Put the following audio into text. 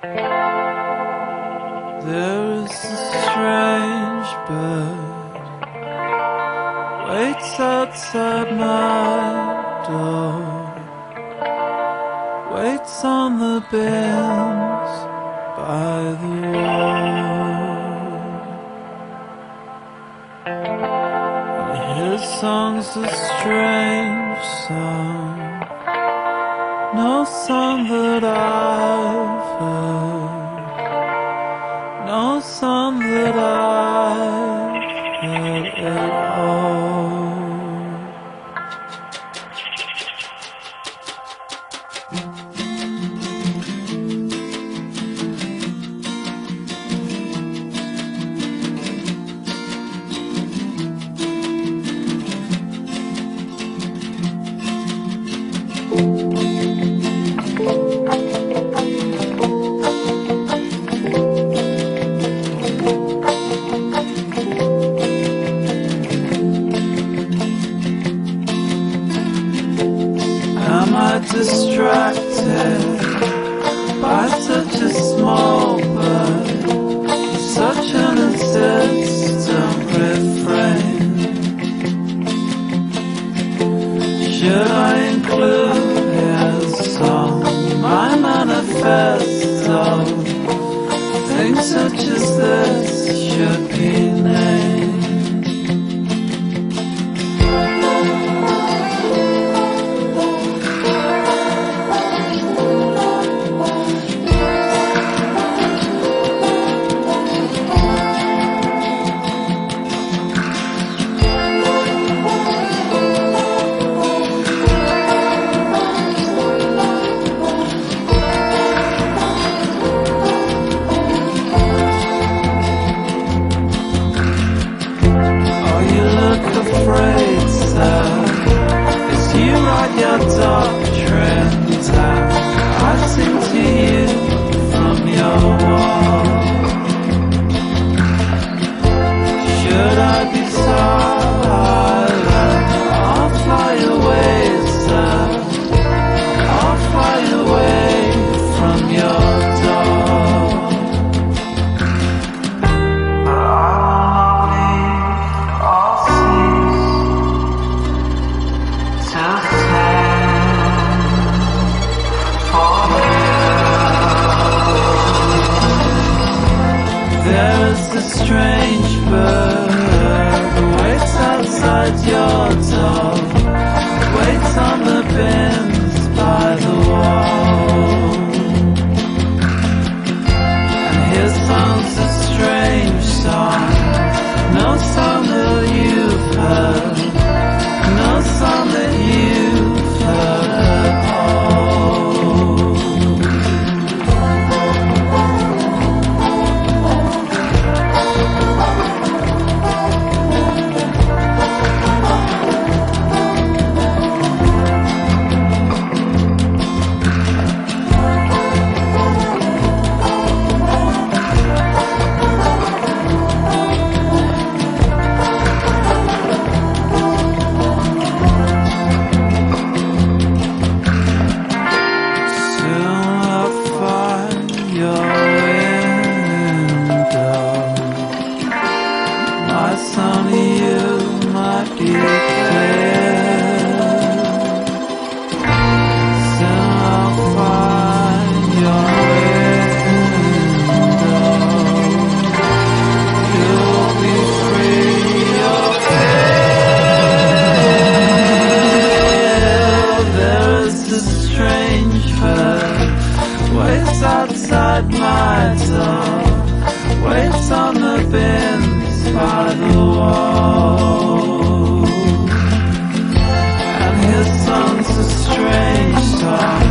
There is a strange bird waits outside my door, waits on the bins by the wall. And his song's a strange song, no song that I've heard, no song that I've heard at all. Am I distracted by such a small bird, such an insistent refrain? Should I include his song, my manifesto? Things such as this should be named. Afraid, sir, as you write your doctrines out, I sing to you from your wall. Should I be silent? I'll fly away, sir, I'll fly away from your door. There's a strange bird who waits outside your door, waits on the bins by the wall. And his song's a strange song, no song that you've heard, no song that you've heard at all. My son, you might be clear. Soon I'll find your window. You'll be free of fear. There's a strange bird waits outside my door, waits on the bins by the wall. And his song's a strange song,